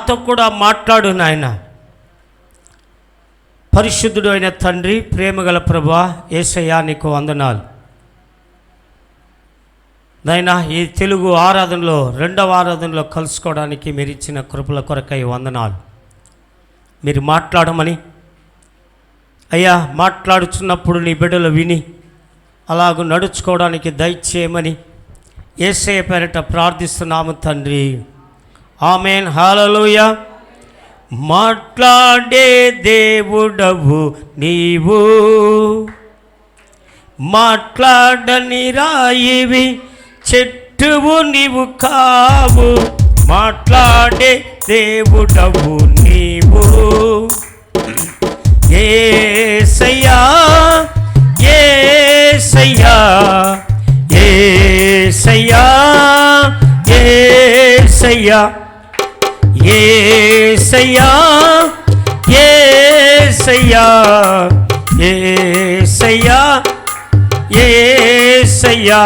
మాతో కూడా మాట్లాడు నాయన. పరిశుద్ధుడు అయిన తండ్రి, ప్రేమగల ప్రభువా, యేసయ్యా నీకు వందనాలు నాయనా. ఈ తెలుగు ఆరాధనలో, రెండవ ఆరాధనలో కలుసుకోవడానికి మీరు ఇచ్చిన కృపల కొరకై వందనాలు. మీరు మాట్లాడమని అయ్యా, మాట్లాడుచున్నప్పుడు నీ బిడ్డలు విని అలాగూ నడుచుకోవడానికి దయచేయమని యేసయ్య పేరిట ప్రార్థిస్తున్నాము తండ్రి. ఆమేన్. హల్లెలూయా. మాట్లాడే దేవుడవు నీవు, మాట్లాడని రాయివి చెట్టువు నీవు కావు. మాట్లాడే దేవుడవు నీవు. యేసయ్యా యేసయ్యా యేసయ్యా యేసయ్యా యేసయ్యా యేసయ్యా యేసయ్యా యేసయ్యా.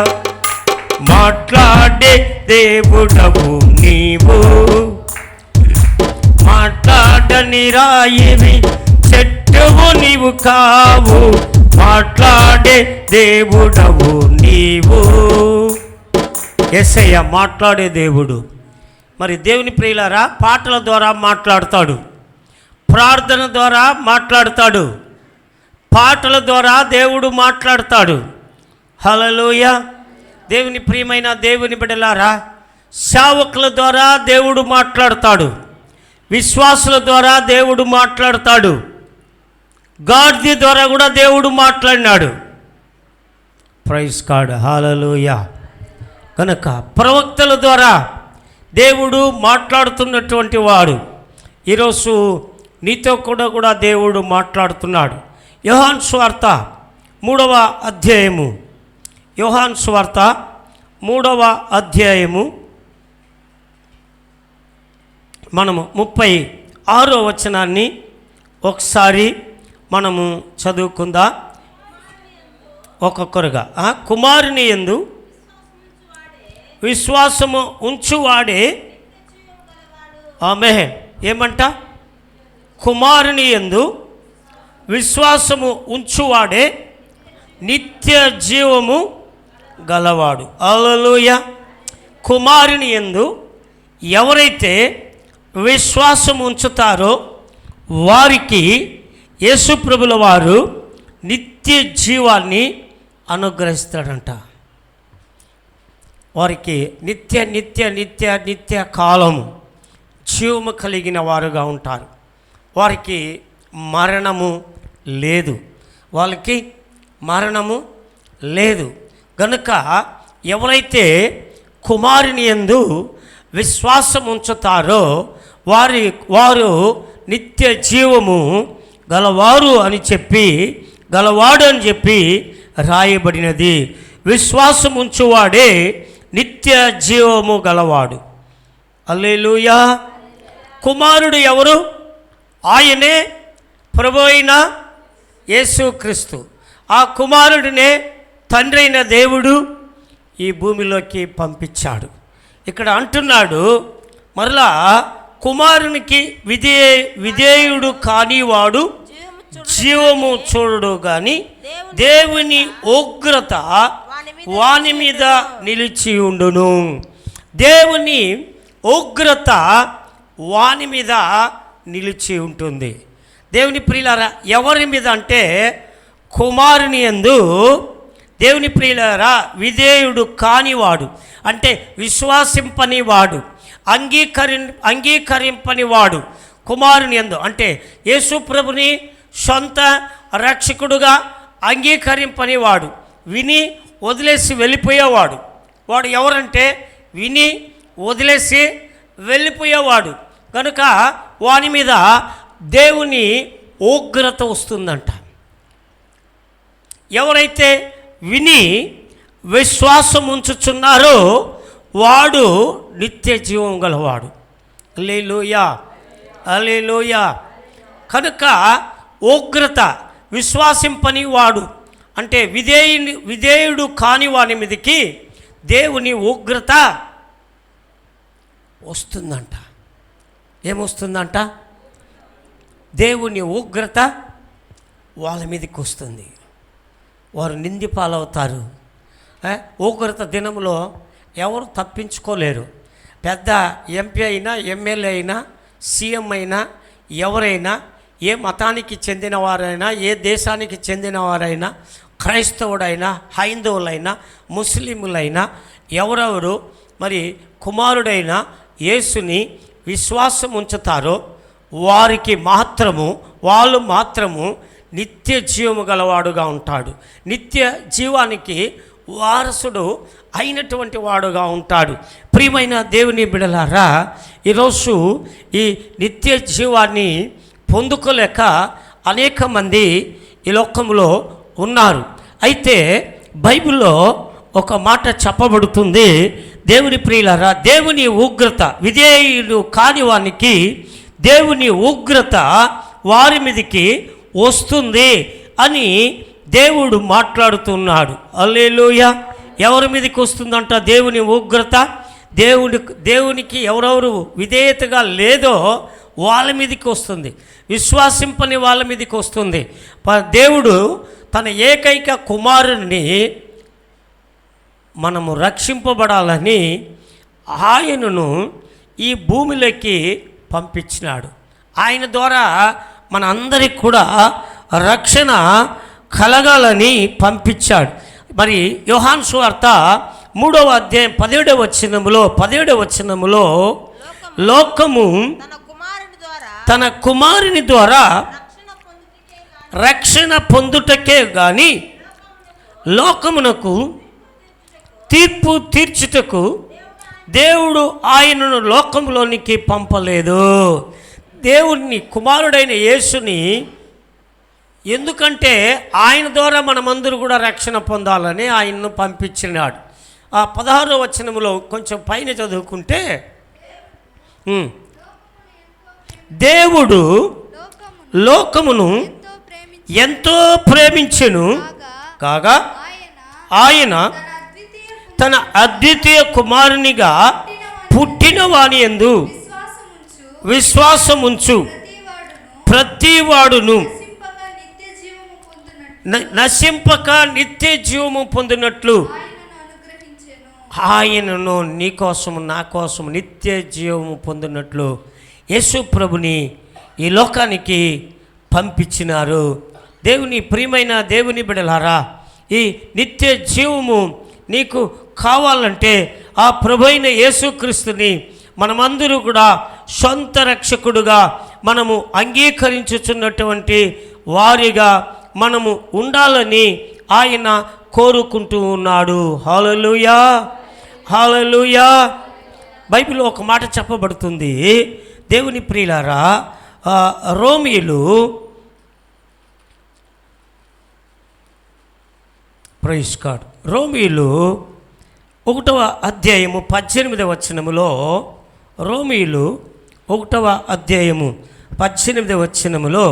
మాట్లాడే దేవుడవు నీవు, మాట్లాడని రాయివి చెట్టువు నీవు కావు. మాట్లాడే దేవుడవు నీవు. యేసయ్య మాట్లాడే దేవుడు. మరి దేవుని ప్రియులారా, పాటల ద్వారా మాట్లాడతాడు, ప్రార్థన ద్వారా మాట్లాడతాడు, పాటల ద్వారా దేవుడు మాట్లాడతాడు. హల్లెలూయా. దేవుని ప్రియమైన దేవుని బిడ్డలారా, సేవకుల ద్వారా దేవుడు మాట్లాడతాడు, విశ్వాసుల ద్వారా దేవుడు మాట్లాడతాడు, గాడిద ద్వారా కూడా దేవుడు మాట్లాడినాడు. Praise God. హల్లెలూయా. కనుక ప్రవక్తల ద్వారా దేవుడు మాట్లాడుతున్నటువంటి వాడు. ఈరోజు నీతో కూడా దేవుడు మాట్లాడుతున్నాడు. యోహాను సువార్త 3వ అధ్యాయము, యోహాను సువార్త 3వ అధ్యాయము మనము 36వ వచనాన్ని ఒకసారి మనము చదువుకుందాం ఒక్కొక్కరుగా. కుమారుని యందు విశ్వాసము ఉంచువాడే, ఆమేన్. ఏమంట? కుమారుని యందు విశ్వాసము ఉంచువాడే నిత్య జీవము గలవాడు. హల్లెలూయా. కుమారుని యందు ఎవరైతే విశ్వాసం ఉంచుతారో వారికి యేసుప్రభుల వారు నిత్య జీవాన్ని అనుగ్రహిస్తాడంట. వారికి నిత్య నిత్య నిత్య నిత్య కాలము జీవము కలిగిన వారుగా ఉంటారు. వారికి మరణము లేదు, వాళ్ళకి మరణము లేదు. గనుక ఎవరైతే కుమారుని యందు విశ్వాసం ఉంచుతారో వారు నిత్య జీవము గలవారు అని చెప్పి, గలవాడు అని చెప్పి రాయబడినది. విశ్వాసం ఉంచువాడే నిత్య జీవము గలవాడు. హల్లెలూయా. కుమారుడు ఎవరు? ఆయనే ప్రభు అయిన యేసుక్రీస్తు. ఆ కుమారుడినే తండ్రి అయిన దేవుడు ఈ భూమిలోకి పంపించాడు. ఇక్కడ అంటున్నాడు మరలా, కుమారునికి విధేయుడు కానివాడు జీవము చూడడు గాని దేవుని ఉగ్రత వాని మీద నిలిచి ఉండును. దేవుని ఉగ్రత వాని మీద నిలిచి ఉంటుంది. దేవుని ప్రియులారా, ఎవరి మీద అంటే కుమారుని యందు, దేవుని ప్రియులారా, విధేయుడు కానివాడు అంటే విశ్వాసింపని వాడు, అంగీకరింపని వాడు కుమారుని యందు అంటే యేసు ప్రభుని సొంత రక్షకుడుగా అంగీకరింపని వాడు, విని వదిలేసి వెళ్ళిపోయేవాడు. వాడు ఎవరంటే విని వదిలేసి వెళ్ళిపోయేవాడు. కనుక వాని మీద దేవుని ఉగ్రత వస్తుందంట. ఎవరైతే విని విశ్వాసం ఉంచుచున్నారో వాడు నిత్య జీవం గలవాడు. హల్లెలూయా, హల్లెలూయా. కనుక ఉగ్రత, విశ్వాసింపని వాడు అంటే విధేయుడు కాని వాని మీదకి దేవుని ఉగ్రత వస్తుందంట. ఏమొస్తుందంట? దేవుని ఉగ్రత వాళ్ళ మీదకి వస్తుంది. వారు నింది పాలవుతారు. ఉగ్రత దినంలో ఎవరు తప్పించుకోలేరు. పెద్ద ఎంపీ అయినా, ఎమ్మెల్యే అయినా, సీఎం అయినా, ఎవరైనా, ఏ మతానికి చెందినవారైనా, ఏ దేశానికి చెందినవారైనా, క్రైస్తవుడైనా, హైందవులైనా, ముస్లింలైనా, ఎవరెవరు మరి కుమారుడైన యేసుని విశ్వాసం ఉంచుతారో వాళ్ళు మాత్రము నిత్య జీవము గలవాడుగా ఉంటాడు. నిత్య జీవానికి వారసుడు అయినటువంటి వాడుగా ఉంటాడు. ప్రియమైన దేవుని బిడలారా, ఈరోజు ఈ నిత్య జీవాన్ని పొందుకోలేక అనేక మంది ఈ లోకంలో ఉన్నారు. అయితే బైబిల్లో ఒక మాట చెప్పబడుతుంది. దేవుని ప్రియులారా, దేవుని ఉగ్రత, విధేయుడు కాని వానికి దేవుని ఉగ్రత వారి మీదకి వస్తుంది అని దేవుడు మాట్లాడుతున్నాడు. హల్లెలూయా. ఎవరి మీదకి వస్తుందంట దేవుని ఉగ్రత? దేవునికి ఎవరెవరు విధేయతగా లేదో వాళ్ళ మీదకి వస్తుంది. విశ్వాసింపని వాళ్ళ మీదకి వస్తుంది. దేవుడు తన ఏకైక కుమారుని మనము రక్షింపబడాలని ఆయనను ఈ భూమిలోకి పంపించినాడు. ఆయన ద్వారా మన అందరికి కూడా రక్షణ కలగాలని పంపించాడు. మరి యోహాను సువార్త 3వ అధ్యాయం 17వ వచనములో లోకము తన కుమారుని ద్వారా రక్షణ పొందుటకే గాని లోకమునకు తీర్పు తీర్చుటకు దేవుడు ఆయనను లోకంలోనికి పంపలేదు. దేవుని కుమారుడైన యేసుని ఎందుకంటే ఆయన ద్వారా మనమందరూ కూడా రక్షణ పొందాలని ఆయన్ను పంపించినాడు. ఆ 16వ వచనములో కొంచెం పైన చదువుకుంటే, దేవుడు లోకమును ఎంతో ప్రేమించెను కాగా ఆయన తన అద్వితీయ కుమారునిగా పుట్టిన వాని యందు విశ్వాసముంచు ప్రతివాడును నశింపక నిత్య జీవము పొందినట్లు ఆయనను నీ కోసము నా కోసము నిత్య జీవము పొందినట్లు యేసు ప్రభుని ఈ లోకానికి పంపించినారు. దేవుని ప్రియమైన దేవుని బిడ్డలారా, ఈ నిత్య జీవము నీకు కావాలంటే ఆ ప్రభువైన యేసుక్రీస్తుని మనమందరూ కూడా సొంత రక్షకుడుగా మనము అంగీకరించుచున్నటువంటి వారిగా మనము ఉండాలని ఆయన కోరుకుంటూ ఉన్నాడు. హల్లెలూయా, హల్లెలూయా. బైబిల్లో ఒక మాట చెప్పబడుతుంది. దేవుని ప్రియులారా, రోమీయులు ప్రైజ్ గాడ్, రోమీయులు 1వ అధ్యాయము 18వ వచనములో, రోమీయులు 1వ అధ్యాయము 18వ వచనములో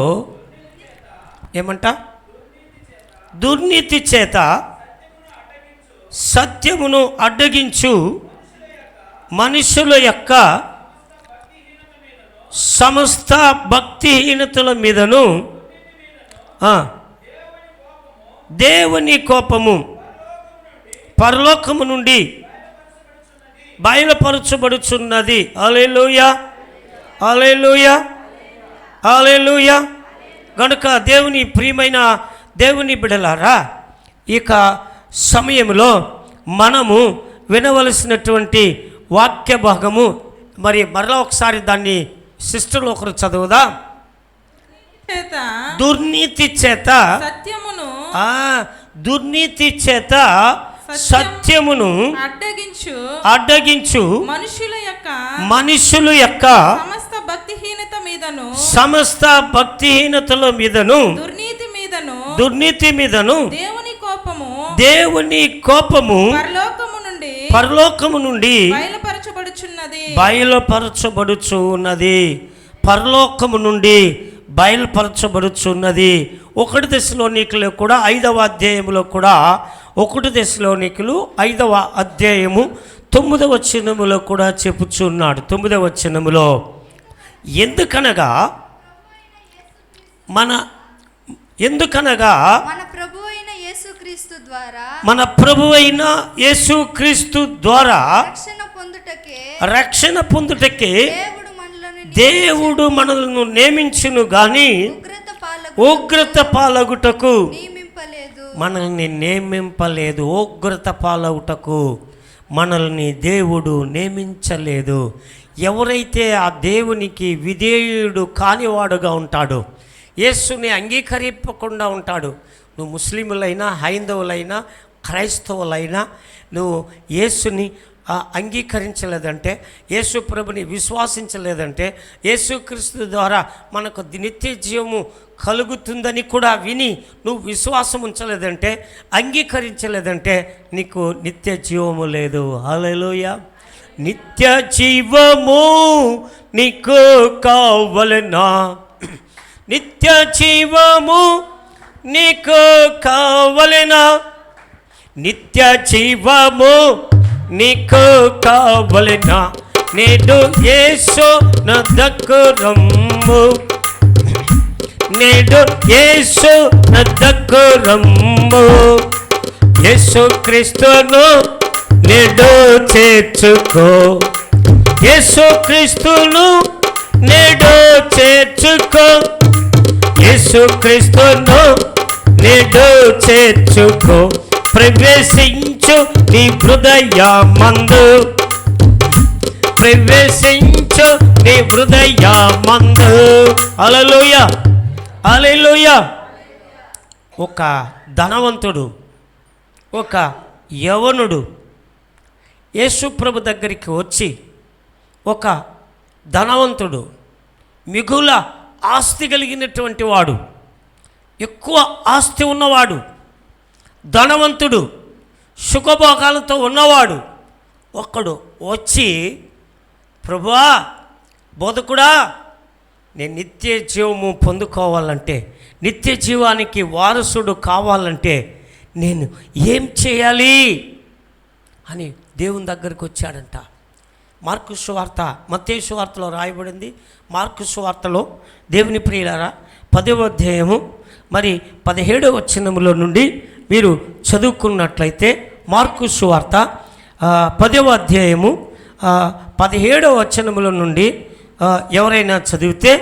ఏమంట? దుర్నీతి చేత సత్యమును అడ్డగించు మనుషుల యొక్క సమస్త భక్తిహీనతల మీదను దేవుని కోపము పరలోకము నుండి బయలుపరచబడుచున్నది. హల్లెలూయా, హల్లెలూయా, హల్లెలూయా. కనుక దేవుని ప్రియమైన దేవుని బిడ్డలారా, ఇక సమయంలో మనము వినవలసినటువంటి వాక్య భాగము మరలా ఒకసారి దాన్ని సిస్టర్లు ఒకరు చదువుదా. దుర్నీతి చేత సత్యమును, దుర్నీతి చేత సత్యమును అడ్డగించు మనుషుల యొక్క సమస్త భక్తిహీనతల మీదను దుర్నీతి మీదను దేవుని కోపము పరలోకము నుండి బయలుపరచబడుచున్నది. పరలోకము నుండి బయలుపరచబడుచున్నది. 1 దశలోనికలో కూడా 5వ అధ్యాయంలో కూడా 1 దశలోనికలు 5వ అధ్యాయము 9వ వచనములో కూడా చెప్పుచున్నాడు. 9వ వచనములో ఎందుకనగా మన ప్రభు అయిన యేసుక్రీస్తు ద్వారా రక్షణ పొందుటకే దేవుడు మనలను నియమించును గాని ఉగ్రత పాలగుటకు మనల్ని నియమింపలేదు. ఉగ్రత పాలగుటకు మనల్ని దేవుడు నియమించలేదు. ఎవరైతే ఆ దేవునికి విధేయుడు కానివాడుగా ఉంటాడో, యేసుని అంగీకరింపకుండా ఉంటాడు, నువ్వు ముస్లిములైనా, హైందవులైనా, క్రైస్తవులైనా, నువ్వు యేసుని అంగీకరించలేదంటే, యేసు ప్రభుని విశ్వాసించలేదంటే, యేసుక్రీస్తు ద్వారా మనకు నిత్య జీవము కలుగుతుందని కూడా విని నువ్వు విశ్వాసం ఉంచలేదంటే, అంగీకరించలేదంటే నీకు నిత్య జీవము లేదు. హల్లెలూయా. నిత్య జీవము నీకు కావలెనా? నిత్య జీవము నీకు కావలెనా? నిత్య జీవము నీకు కావలెనా? నేడు యేసు నద్దకు రమ్ము, నేడు యేసు నద్దకు రమ్ము. యేసుక్రీస్తును నేడు చేర్చుకో, యేసుక్రీస్తును నేడు చేర్చుకో, యేసుక్రీస్తును నేడు చేర్చుకో. ప్రవేశించు నీ హృదయమందు, ప్రవేశించు నీ హృదయమందు. హల్లెలూయా, హల్లెలూయా. ఒక ధనవంతుడు, ఒక యవనుడు యేసు ప్రభు దగ్గరికి వచ్చి, ఒక ధనవంతుడు, మిగుల ఆస్తి కలిగినటువంటి వాడు, ఎక్కువ ఆస్తి ఉన్నవాడు, ధనవంతుడు, సుఖభోగాలతో ఉన్నవాడు ఒక్కడు వచ్చి, ప్రభువా, బోధకుడా, నేను నిత్య జీవము పొందుకోవాలంటే, నిత్య జీవానికి వారసుడు కావాలంటే నేను ఏం చేయాలి అని దేవుని దగ్గరికి వచ్చాడంట. మార్కు సువార్త, మత్తయి సువార్తలో రాయబడింది. మార్కు సువార్తలో దేవుని ప్రియులారా 10వ అధ్యాయము మరి 17వ వచనములో నుండి మీరు చదువుకున్నట్లయితే, మార్కు సువార్త 10వ అధ్యాయము 17వ వచనముల నుండి ఎవరైనా చదివితే,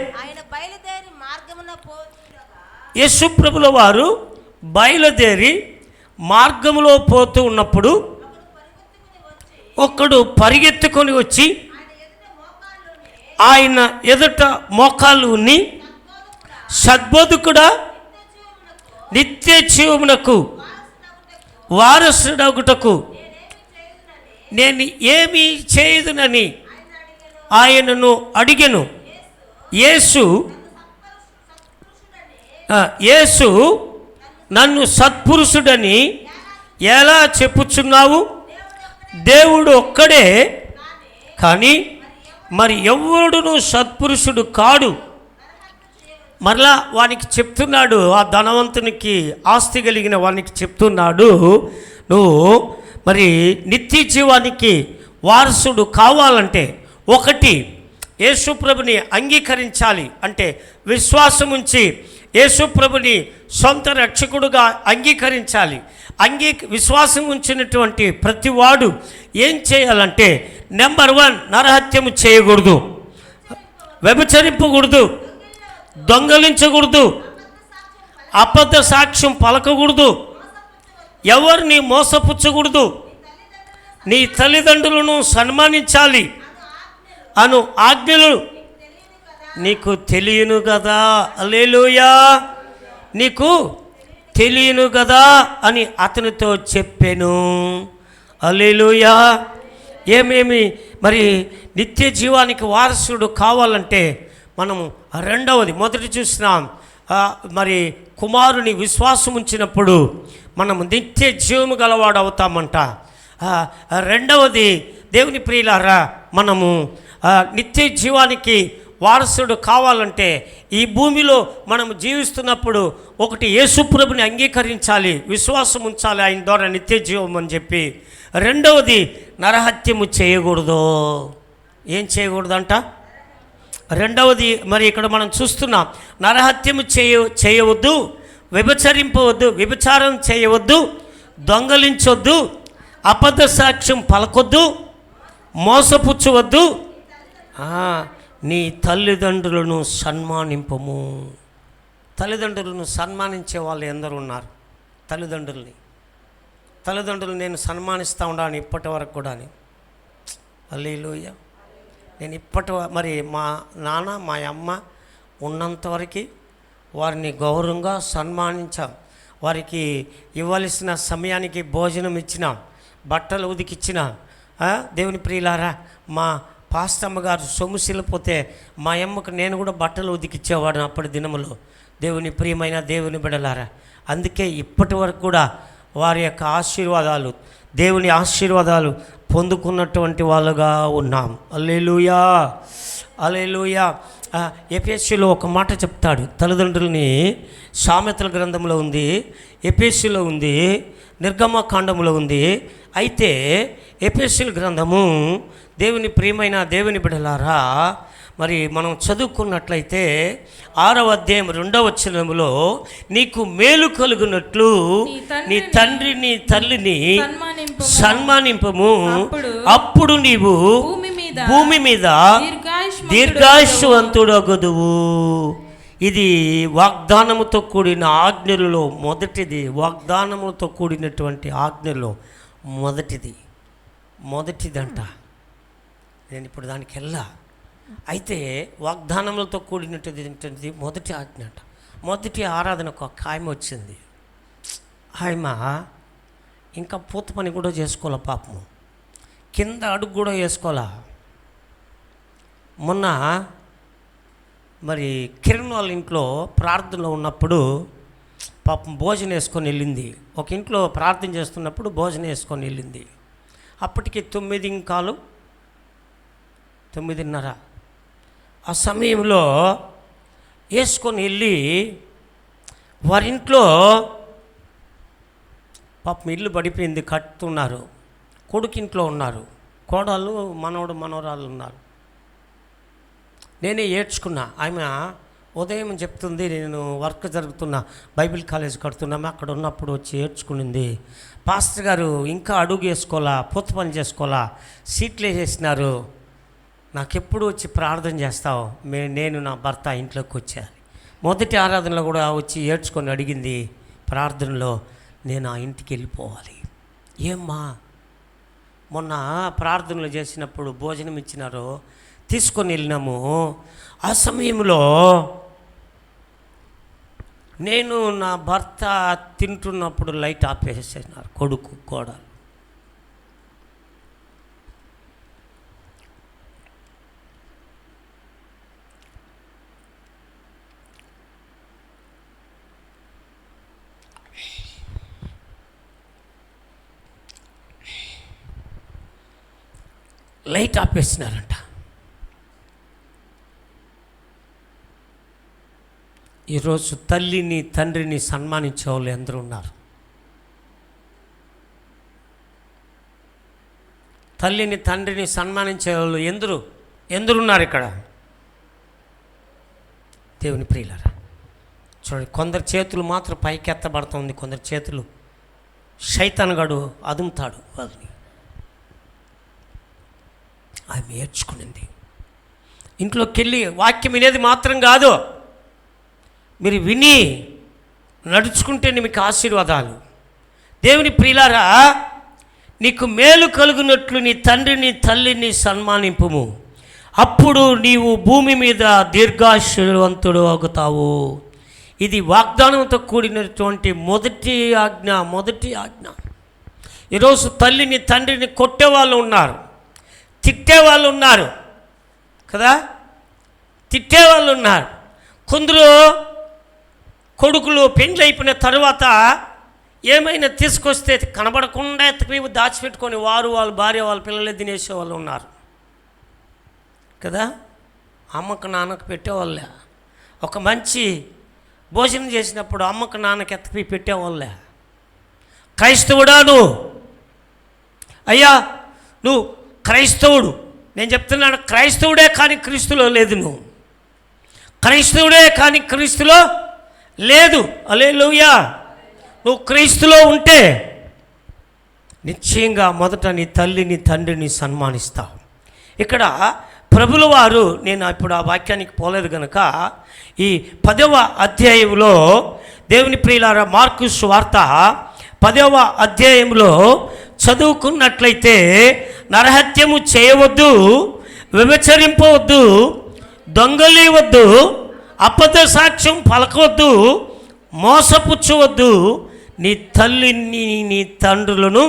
యేసు ప్రభుల వారు బయలుదేరి మార్గములో పోతూ ఉన్నప్పుడు ఒకడు పరిగెత్తుకొని వచ్చి ఆయన ఎదుట మోకాళ్ళు ఉన్ని, సద్బోధకుడా, నిత్య జీవమునకు వారసుడగుటకు నేను ఏమి చేయదునని ఆయనను అడిగెను. యేసు నన్ను సత్పురుషుడని ఎలా చెప్పుచున్నావు? దేవుడు ఒక్కడే కానీ మరి ఎవడును సత్పురుషుడు కాడు. మరలా వానికి చెప్తున్నాడు, ఆ ధనవంతునికి, ఆస్తి కలిగిన వానికి చెప్తున్నాడు, నువ్వు మరి నిత్య జీవానికి వారసుడు కావాలంటే ఒకటి యేసుప్రభుని అంగీకరించాలి. అంటే విశ్వాసం ఉంచి యేసుప్రభుని సొంత రక్షకుడుగా అంగీకరించాలి. విశ్వాసం ఉంచినటువంటి ప్రతివాడు ఏం చేయాలంటే, నెంబర్ 1, నరహత్యము చేయకూడదు, వ్యభిచరింపకూడదు, దొంగలించకూడదు, అబద్ధ సాక్ష్యం పలకకూడదు, ఎవరిని మోసపుచ్చకూడదు, నీ తల్లిదండ్రులను సన్మానించాలి అను ఆజ్ఞలు నీకు తెలియను కదా. హల్లెలూయా. నీకు తెలియను కదా అని అతనితో చెప్పాను. హల్లెలూయా. ఏమేమి మరి నిత్య జీవానికి వారసుడు కావాలంటే మనము రెండవది, మొదటి చూసినాం, మరి కుమారుని విశ్వాసం ఉంచినప్పుడు మనము నిత్య జీవము గలవాడు అవుతామంట. రెండవది, దేవుని ప్రియులారా, మనము నిత్య జీవానికి వారసుడు కావాలంటే ఈ భూమిలో మనం జీవిస్తున్నప్పుడు ఒకటి యేసుప్రభుని అంగీకరించాలి, విశ్వాసం ఉంచాలి ఆయన ద్వారా నిత్య జీవం అని చెప్పి. రెండవది, నరహత్యము చేయకూడదు. ఏం చేయకూడదంట? రెండవది మరి ఇక్కడ మనం చూస్తున్నాం, నరహత్యము చేయవద్దు, వ్యభిచరింపవద్దు, వ్యభిచారం చేయవద్దు, దొంగలించొద్దు, అబద్ధ సాక్ష్యం పలకొద్దు, మోసపుచ్చవద్దు, నీ తల్లిదండ్రులను సన్మానింపము. తల్లిదండ్రులను సన్మానించే వాళ్ళు ఎందరు ఉన్నారు? తల్లిదండ్రులు నేను సన్మానిస్తూ ఉండాను ఇప్పటి వరకు కూడా. హల్లెలూయా. నేను మరి మా నాన్న మా అమ్మ ఉన్నంతవరకు వారిని గౌరవంగా సన్మానించాం. వారికి ఇవ్వాల్సిన సమయానికి భోజనం ఇచ్చినాం, బట్టలు ఉతికిచ్చినాం. దేవుని ప్రియులారా, మా పాస్తమ్మ గారు సొమ్ముసిల్లిపోతే మా అమ్మకు నేను కూడా బట్టలు ఉతికిచ్చేవాడు అప్పటి దినములో. దేవుని ప్రియమైన దేవుని బిడ్డలారా, అందుకే ఇప్పటి వరకు కూడా వారి యొక్క ఆశీర్వాదాలు, దేవుని ఆశీర్వాదాలు పొందుకున్నటువంటి వాళ్ళుగా ఉన్నాం. హల్లెలూయా, హల్లెలూయా. ఎఫెసీలో ఒక మాట చెప్తాడు తల్లిదండ్రులని. సామెతల గ్రంథంలో ఉంది, ఎఫెసీలో ఉంది, నిర్గమకాండంలో ఉంది. అయితే ఎఫెసీ గ్రంథము, దేవుని ప్రియమైన దేవుని బిడ్డలారా, మరి మనం చదువుకున్నట్లయితే 6వ అధ్యాయం 2వ వచనములో, నీకు మేలు కలుగునట్లు నీ తండ్రి నీ తల్లిని సన్మానింపము, అప్పుడు నీవు భూమి మీద దీర్ఘాయుష్వంతుడగుదువు. ఇది వాగ్దానముతో కూడిన ఆజ్ఞలలో మొదటిది. వాగ్దానముతో కూడినటువంటి ఆజ్ఞలో మొదటిదంట. నేను ఇప్పుడు దానికి వెళ్ళా. అయితే వాగ్దానములతో కూడినటువంటి మొదటి ఆజ్ఞ అంట. మొదటి ఆరాధనకు ఒక ఆయమ వచ్చింది. ఆయమ ఇంకా పూత పని కూడా చేసుకోవాలా, పాపము కింద అడుగు కూడా వేసుకోవాలా. మొన్న మరి కిరణ్ వాళ్ళ ఇంట్లో ప్రార్థనలో ఉన్నప్పుడు పాపం భోజనం వేసుకొని వెళ్ళింది. ఒక ఇంట్లో ప్రార్థన చేస్తున్నప్పుడు భోజనం వేసుకొని వెళ్ళింది. అప్పటికి 9:30 ఆ సమయంలో వేసుకొని వెళ్ళి వారింట్లో పాపం ఇల్లు పడిపోయింది, కట్టుతున్నారు. కొడుకింట్లో ఉన్నారు, కోడళ్ళు మనవరాలు ఉన్నారు. నేనే ఏడ్చుకున్నా. ఆమె ఉదయం చెప్తుంది, నేను వర్క్ జరుగుతున్నా, బైబిల్ కాలేజ్ కడుతున్నాము, అక్కడ ఉన్నప్పుడు వచ్చి ఏడ్చుకునింది. పాస్టర్ గారు ఇంకా అడుగు వేసుకోవాలా, పూత పని చేసుకోవాలా, సీట్లు వేసేసినారు, నాకెప్పుడు వచ్చి ప్రార్థన చేస్తావు? నేను నా భర్త ఇంట్లోకి వచ్చా. మొదటి ఆరాధనలో కూడా వచ్చి ఏడ్చుకొని అడిగింది ప్రార్థనలో, నేను ఆ ఇంటికి వెళ్ళిపోవాలి. ఏమ్మా, మొన్న ప్రార్థనలు చేసినప్పుడు భోజనం ఇచ్చినారో తీసుకొని వెళ్ళినాము. ఆ సమయంలో నేను నా భర్త తింటున్నప్పుడు లైట్ ఆపేసేసినారు కొడుకు కోడలు. లైట్ ఆపేసినారంట. ఈరోజు తల్లిని తండ్రిని సన్మానించే వాళ్ళు ఎందరూ ఉన్నారు? తల్లిని తండ్రిని సన్మానించే వాళ్ళు ఎందరున్నారు ఇక్కడ? దేవుని ప్రియులారా, చూడండి, కొందరు చేతులు మాత్రం పైకి ఎత్తబడుతుంది, కొందరు చేతులు శైతానుగాడు అదుముతాడు వాళ్ళని. ఆమె నేర్చుకునింది. ఇంట్లోకి వెళ్ళి వాక్యం వినేది మాత్రం కాదు, మీరు విని నడుచుకుంటేనే మీకు ఆశీర్వాదాలు. దేవుని ప్రియులారా, నీకు మేలు కలుగునట్లు నీ తండ్రిని తల్లిని సన్మానింపుము, అప్పుడు నీవు భూమి మీద దీర్ఘాయుష్వంతుడు అవుతావు. ఇది వాగ్దానంతో కూడినటువంటి మొదటి ఆజ్ఞ. ఈరోజు తల్లిని తండ్రిని కొట్టేవాళ్ళు ఉన్నారు, తిట్టేవాళ్ళు ఉన్నారు కదా, తిట్టేవాళ్ళు ఉన్నారు. కొందరు కొడుకులు పెండ్లి అయిపోయిన తర్వాత ఏమైనా తీసుకొస్తే కనబడకుండా ఎత్తుకుని దాచిపెట్టుకొని వాళ్ళ భార్య వాళ్ళ పిల్లలే తినేసే వాళ్ళు ఉన్నారు కదా. అమ్మకు నాన్నకు పెట్టేవాళ్ళే. ఒక మంచి భోజనం చేసినప్పుడు అమ్మకు నాన్నకి ఎత్తుకుని పెట్టేవాళ్ళే. క్రైస్తవుడా నువ్వు? అయ్యా నువ్వు క్రైస్తవుడు, నేను చెప్తున్నాను, క్రైస్తవుడే కానీ క్రీస్తులో లేదు నువ్వు. క్రైస్తవుడే కానీ క్రీస్తులో లేదు. హల్లెలూయా. నువ్వు క్రీస్తులో ఉంటే నిశ్చయంగా మొదట నీ తల్లిని తండ్రిని సన్మానిస్తావు. ఇక్కడ ప్రభుల వారు, నేను ఇప్పుడు ఆ వాక్యానికి పోలేదు కనుక ఈ 10వ అధ్యాయంలో దేవుని ప్రియులారా మార్కు సువార్త 10వ అధ్యాయంలో చదువుకున్నట్లయితే నరహత్యము చేయవద్దు, వ్యభిచరింపవద్దు, దొంగలీవద్దు, అబద్ధ సాక్ష్యం పలకవద్దు, మోసపుచ్చవద్దు, నీ తల్లిని నీ తండ్రులను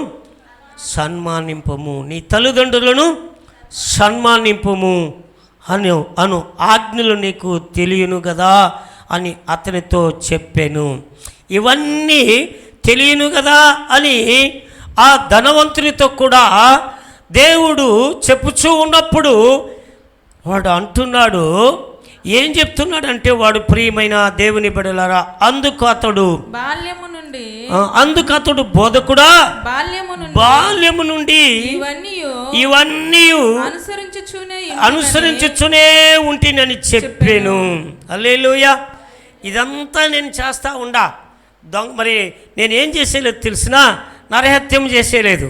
సన్మానింపము, నీ తల్లిదండ్రులను సన్మానింపము అను ఆజ్ఞలు నీకు తెలియను కదా అని అతనితో చెప్పాను. ఇవన్నీ తెలియను కదా అని ఆ ధనవంతునితో కూడా దేవుడు చెప్పుచూ ఉన్నప్పుడు వాడు అంటున్నాడు. ఏం చెప్తున్నాడంటే, వాడు ప్రియమైన దేవుని బిడ్డలారా, అందుకు అతడు బోధకుడా బాల్యము నుండి ఇవన్నీ అనుసరించుచునే ఉంటినని చెప్పాను. హల్లెలూయా. ఇదంతా నేను చేస్తా ఉండా. మరి నేనేం చేసేలేదు తెలిసినా, నరహత్యం చేసేలేదు.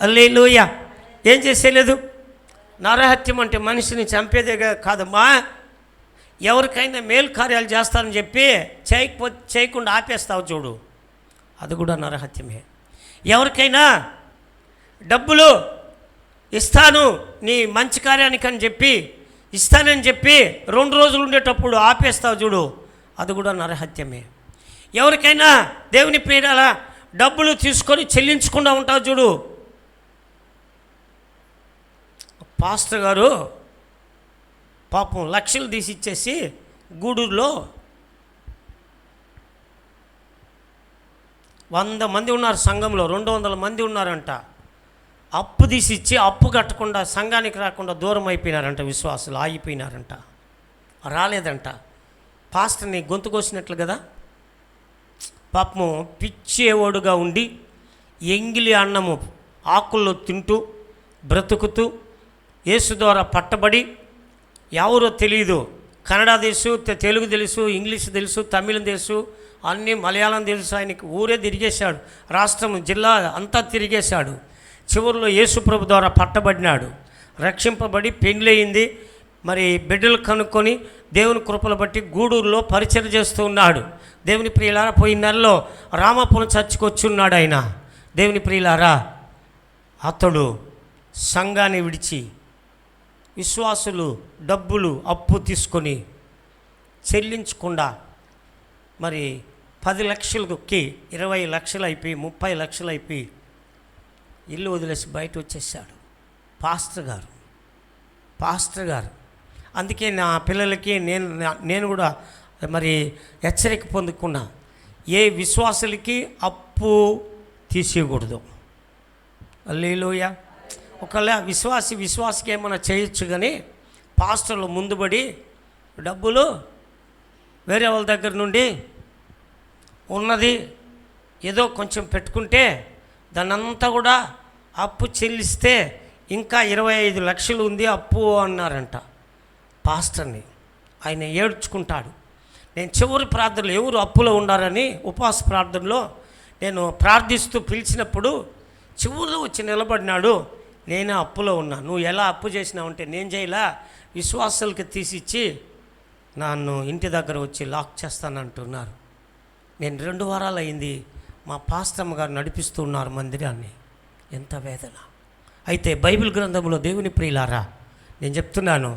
హల్లెలూయా. ఏం చేసేలేదు? నరహత్యం అంటే మనిషిని చంపేదే కాదమ్మా. ఎవరికైనా మేలు కార్యాలు చేస్తానని చెప్పి చేయకుండా ఆపేస్తావు చూడు, అది కూడా నరహత్యమే. ఎవరికైనా డబ్బులు ఇస్తాను నీ మంచి కార్యానికి అని చెప్పి ఇస్తానని చెప్పి 2 రోజులు ఉండేటప్పుడు ఆపేస్తావు చూడు, అది కూడా నరహత్యమే. ఎవరికైనా దేవుని పేరాల డబ్బులు తీసుకొని చెల్లించకుండా ఉంటావు చూడు. పాస్టర్ గారు పాపం లక్షలు తీసి ఇచ్చేసి గూడూరులో 100 మంది ఉన్నారు సంఘంలో, 200 మంది ఉన్నారంట. అప్పు తీసి ఇచ్చి అప్పు కట్టకుండా సంఘానికి రాకుండా దూరం అయిపోయినారంట. విశ్వాసులు ఆగిపోయినారంట, రాలేదంట. పాస్టర్ని గొంతు కోసినట్లు కదా. పాపము పిచ్చేవాడుగా ఉండి ఎంగిలి అన్నము ఆకుల్లో తింటూ బ్రతుకుతూ యేసు ద్వారా పట్టబడి, ఎవరో తెలియదు, కన్నడ తెలుసు, తెలుగు తెలుసు, ఇంగ్లీష్ తెలుసు, తమిళం తెలుసు, అన్నీ మలయాళం తెలుసు. ఆయనకి ఊరే తిరిగేశాడు, రాష్ట్రం జిల్లా అంతా తిరిగేశాడు. చివరిలో యేసుప్రభు ద్వారా పట్టబడినాడు, రక్షింపబడి పెండ్లయింది. మరి బిడ్డలు కనుక్కొని దేవుని కృపలు బట్టి గూడూరులో పరిచయం చేస్తూ ఉన్నాడు. దేవుని ప్రియులారా, పోయిన నెలలో రామాపురం చర్చికి వచ్చి ఉన్నాడు ఆయన. దేవుని ప్రియులారా, అతడు సంఘాన్ని విడిచి విశ్వాసులు డబ్బులు అప్పు తీసుకొని చెల్లించకుండా మరి 10 లక్షలకి 20 లక్షలు అయిపోయి 30 లక్షలు అయిపోయి ఇల్లు వదిలేసి బయట వచ్చేసాడు పాస్టర్ గారు. అందుకే నా పిల్లలకి నేను కూడా మరి హెచ్చరిక పొందుకున్నా, ఏ విశ్వాసులకి అప్పు తీసేయకూడదు. హల్లెలూయా. ఒకవేళ విశ్వాసికి ఏమైనా చేయొచ్చు, కానీ పాస్టర్లు ముందుబడి డబ్బులు వేరే వాళ్ళ దగ్గర నుండి ఉన్నది ఏదో కొంచెం పెట్టుకుంటే దాన్నంతా కూడా అప్పు చెల్లిస్తే ఇంకా 25 లక్షలు ఉంది అప్పు అన్నారంట పాస్టర్ని. ఆయన ఏడ్చుకుంటాడు. నేను చివరి ప్రార్థనలో ఎవరు అప్పులో ఉన్నారని ఉపవాస ప్రార్థనలో నేను ప్రార్థిస్తూ పిలిచినప్పుడు చివరిలో వచ్చి నిలబడినాడు. నేనే అప్పులో ఉన్నా, నువ్వు ఎలా అప్పు చేసినావంటే, నేను చేయలా, విశ్వాసాలకి తీసిచ్చి నన్ను ఇంటి దగ్గర వచ్చి లాక్ చేస్తానంటున్నారు. నేను 2 వారాలు అయింది, మా పాస్టమ్మ గారు నడిపిస్తూ ఉన్నారు మందిరాన్ని. ఎంత వేదన. అయితే బైబిల్ గ్రంథంలో దేవుని ప్రియులారా, నేను చెప్తున్నాను,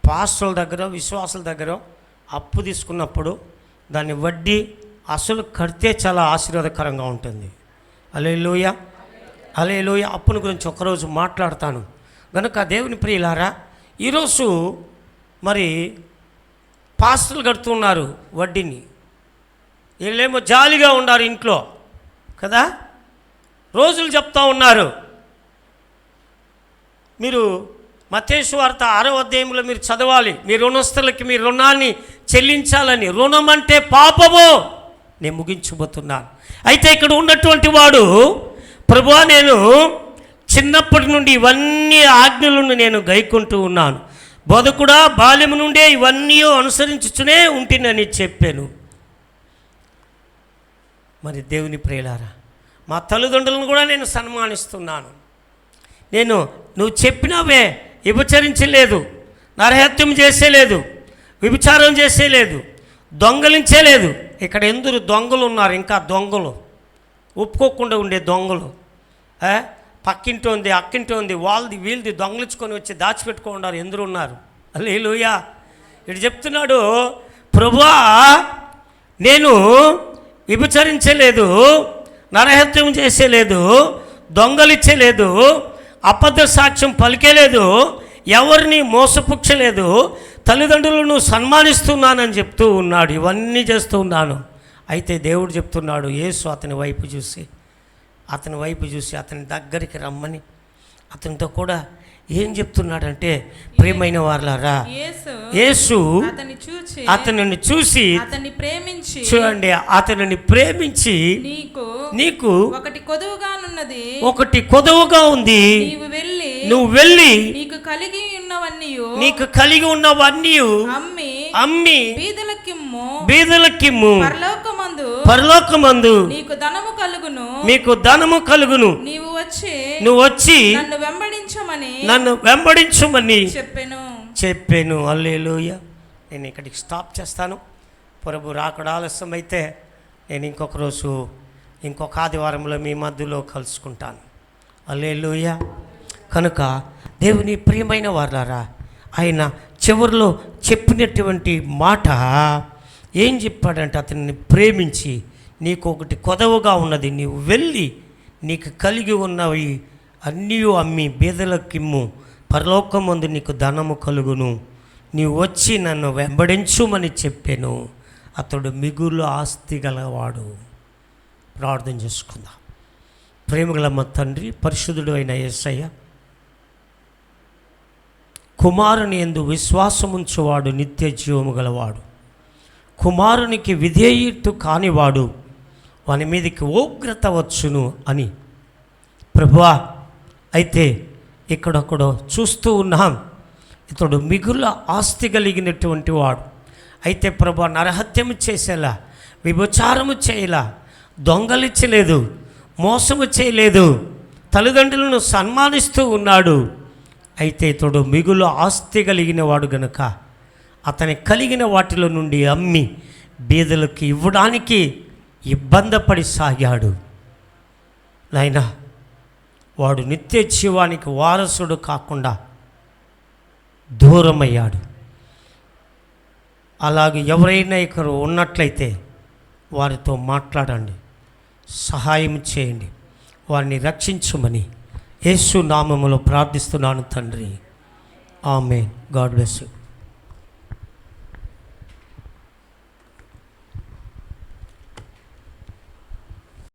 పాస్టర్ల దగ్గర విశ్వాసుల దగ్గర అప్పు తీసుకున్నప్పుడు దాన్ని వడ్డీ అసలు కడితే చాలా ఆశీర్వాదకరంగా ఉంటుంది. హల్లెలూయా. హల్లెలూయా. అప్పుని గురించి ఒకరోజు మాట్లాడతాను కనుక దేవుని ప్రియులారా, ఈరోజు మరి పాస్టర్లు కడుతున్నారు వడ్డీని. వీళ్ళేమో జాలీగా ఉన్నారు ఇంట్లో కదా, రోజులు చెప్తా ఉన్నారు. మీరు మత్తయి సువార్త 6వ అధ్యాయంలో మీరు చదవాలి, మీ రుణస్తులకి మీ రుణాన్ని చెల్లించాలని. రుణం అంటే పాపము. నేను ముగించబోతున్నాను. అయితే ఇక్కడ ఉన్నటువంటి వాడు, ప్రభువా నేను చిన్నప్పటి నుండి ఇవన్నీ ఆజ్ఞలను నేను గైకుంటూ ఉన్నాను, బోధకుడా, బాల్యము నుండే ఇవన్నీ అనుసరించుచునే ఉంటినని చెప్పాను. మరి దేవుని ప్రియులారా, మా తల్లిదండ్రులను కూడా నేను సన్మానిస్తున్నాను. నువ్వు చెప్పినవే, వ్యభిచరించలేదు, నరహత్యం చేసేలేదు, వ్యభిచారం చేసేలేదు, దొంగలించేలేదు. ఇక్కడ ఎందరు దొంగలు ఉన్నారు, ఇంకా దొంగలు, ఒప్పుకోకుండా ఉండే దొంగలు. పక్కింటి ఉంది, అక్కింటి ఉంది, వాళ్ళది వీళ్ళది దొంగలించుకొని వచ్చి దాచిపెట్టుకున్నారు, ఎందరు ఉన్నారు. హల్లెలూయా. ఇటు చెప్తున్నాడు, ప్రభువా నేను వ్యభిచరించలేదు, నరహత్యం చేసేలేదు, దొంగలిచ్చలేదు, అబద్ధ సాక్ష్యం పలికేలేదు, ఎవరిని మోసపుచ్చలేదు, తల్లిదండ్రులను సన్మానిస్తున్నానని చెప్తూ ఉన్నాడు. ఇవన్నీ చేస్తూ ఉన్నాను. అయితే దేవుడు చెప్తున్నాడు, యేసు అతని వైపు చూసి అతని దగ్గరికి రమ్మని అతనితో కూడా ఏం చెప్తున్నాడంటే, ప్రియమైన వారలారా, యేసు అతనిని చూసి చూడండి, అతనిని ప్రేమించి నీకు ఒకటి కొదువుగా ఉంది, నువ్వు వెళ్ళి నీకు కలిగి ఉన్నవన్నీ అమ్మి బీదలకిమ్ము, పరలోకమందు మీకు ధనము కలుగును, నువ్వు వచ్చి నన్ను వెంబడించమని చెప్పాను. హల్లెలూయా. నేను ఇక్కడికి స్టాప్ చేస్తాను. ప్రభు రాకడ ఆలస్యం అయితే నేను ఇంకొక ఆదివారంలో మీ మధ్యలో కలుసుకుంటాను. హల్లెలూయా. కనుక దేవుని ప్రియమైన వారలారా, ఆయన చివరిలో చెప్పినటువంటి మాట ఏం చెప్పాడంటే, అతన్ని ప్రేమించి నీకు ఒకటి కొదవగా ఉన్నది, నీవు వెళ్ళి నీకు కలిగి ఉన్నవి అన్నీ అమ్మి బీదలకిమ్ము, పరలోకమందు నీకు ధనము కలుగును, నీవు వచ్చి నన్ను వెంబడించుమని చెప్పాను. అతడు మిగులు ఆస్తి గలవాడు. ప్రార్థన చేసుకుందాం. ప్రేమగల మా తండ్రి, పరిశుద్ధుడు అయిన యేసయ్య, కుమారుని యందు విశ్వాసముంచువాడు నిత్య జీవము గలవాడు, కుమారునికి విధేయుడు కానివాడు వాని మీదకి ఉగ్రత వచ్చును అని. ప్రభువా, అయితే ఇక్కడొక్కడో చూస్తూ ఉన్నాం, ఇతడు మిగుల ఆస్తి కలిగినటువంటి వాడు. అయితే ప్రభు నరహత్యము చేసేలా, వ్యభిచారము చేయలా, దొంగలిచ్చలేదు, మోసము చేయలేదు, తల్లిదండ్రులను సన్మానిస్తూ ఉన్నాడు. అయితే ఇతడు మిగులు ఆస్తి కలిగిన వాడు గనుక అతని కలిగిన వాటిలో నుండి అమ్మి బీదలకు ఇవ్వడానికి ఇబ్బంది సాగాడు. నాయనా, వాడు నిత్య జీవానికి వారసుడు కాకుండా దూరమయ్యాడు. అలాగే ఎవరైనా ఇక్కడ ఉన్నట్లయితే వారితో మాట్లాడండి, సహాయం చేయండి, వారిని రక్షించమని యేసు నామములో ప్రార్థిస్తున్నాను తండ్రి. ఆమేన్. God bless you.